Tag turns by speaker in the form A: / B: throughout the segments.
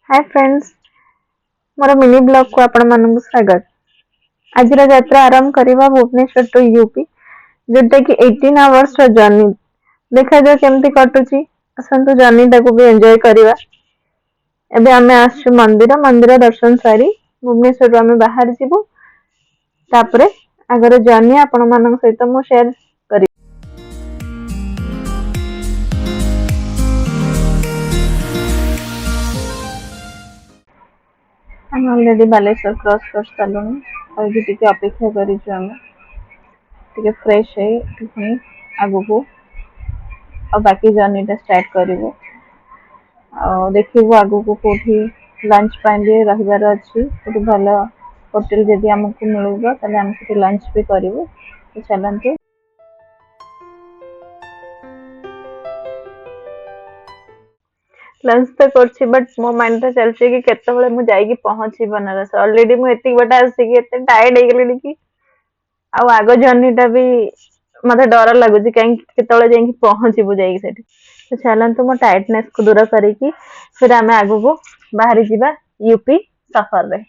A: Hi friends, मोर mini blog को आपण मानक स्वागत। आज यात्रा आरंभ करवा भुवनेश्वर टू यूपी, जोटा कि 18 आवर्स जर्नी। देखा जाओ केमती कटुची, आसतु जर्नी टाको भी एंजॉय करवा। एबे आमे आसु मंदिर दर्शन सारी भुवनेश्वर आमे बाहर जीवु। तापरे आगर जर्नी आपण मानक सहित मु शेयर करी। हम ऑलरेडी बालेश्वर क्रॉस कर सालुनी और भी टिके अपेक्षा करिछु आमे टिके फ्रेश है पुनी आगु को और बाकी जर्नी टा स्टार्ट करिवो। और देखिबो आगु को कोठी लंच पाइले रहिबार अछि, कोठी भलो होटल जदि हमकु मिलुबा तले हम सेठी लंच भी करिवो। तो चलंतु लंच तो करछि, बट मो माइंड तो चलछि कि केते बेले मु जाई कि पहुंची बनारस। ऑलरेडी मु एति बटा आसी कि एते टायर्ड हे गेलिनी कि आ आगो जर्नी टा भी मते डर लागुछि कहीं केते बेले जाई कि पहुंचीबु जाई सेठी। तो चलंतु मो टायर्डनेस को दूर करी कि फिर आमे आगु को बाहरी जिबा यूपी सफर रे।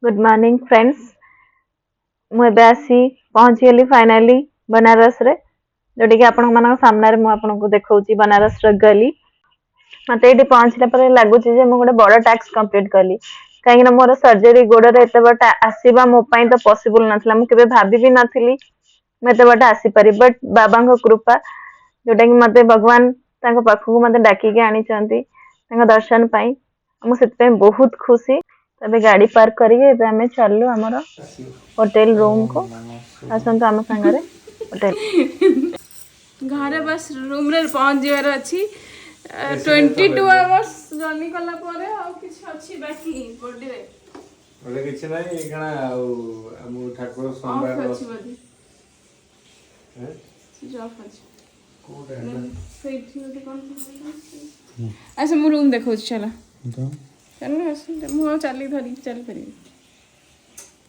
A: गुड मॉर्निंग फ्रेंड्स, मुझे आसी पहुंची गली फाइनाली बनारस रे, जोटी कि आपण मानक सामने मु आपन को देखौची बनारस र गली। मते एटी पहुंचला पर लागुची जे मु गोटे बड़ टास्क कंप्लीट कली, काहे ना मोर सर्जरी गोड़ रे एते बट आसीबा मो पई तो पॉसिबल नथला। मु केबे भाबी भी नथिली मैं एते बट आसी पारी, बट बाबा को कृपा जोटा कि मते भगवान ताको पाखु मते डाकी के आनी चंती ताको दर्शन पाई। मु सेत पे बहुत खुशी। तबे गाड़ी पार्क करिके एबे हमें चललु हमर होटल रूम को। आसंत हम संगरे होटल
B: घरे बस रूम रे पहुंच जिवार अछि। 22 आवर्स जर्नी कला परे आ किछ अछि बाकी बॉडी रे
C: ओले किछ नाही कणा आ मु ठाकुर सोमवार
B: अछि बॉडी
C: हैं
B: जॉब अछि
C: कोड है
B: फेट होते कोन अच्छा मु रूम देखौ चला
C: तो
B: चल आस मु चली धरी चल करी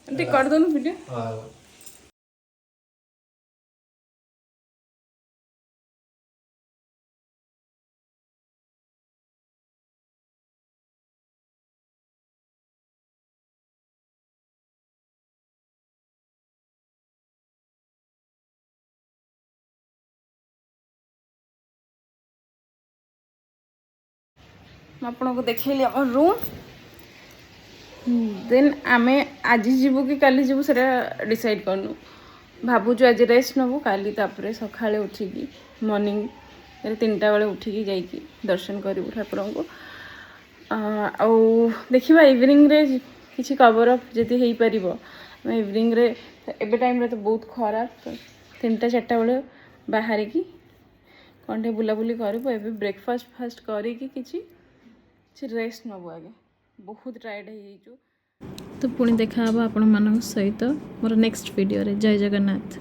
B: अंते कर दो न वीडियो।
C: हां
B: आपण को देखैली हमर रूम। देन आमे आज जीवु कि काली जीवु सेटा डिसाइड करनु। भाबु जो आज रेस्ट नबु, काली तापरे सखाळे उठिकी मॉर्निंग रे 3टा बेले उठिकी जाईकी दर्शन करिवु ठाकुरन को। आ देखिबा इवनिंग रे किछि कवर अप जति हेई परिबो। मैं इवनिंग रे एबे टाइम रे तो बहुत खराब, 3टा 4टा बेले बाहर की कंठे बुला बुली करबो। एबे ब्रेकफास्ट फास्ट करिकी किछि रेस्ट नबो। आगे बहुत टायर्ड हो जाइछु। तो पुणी देखा आपण मान सहित मोर नेक्स्ट वीडियो रे। जय जगन्नाथ।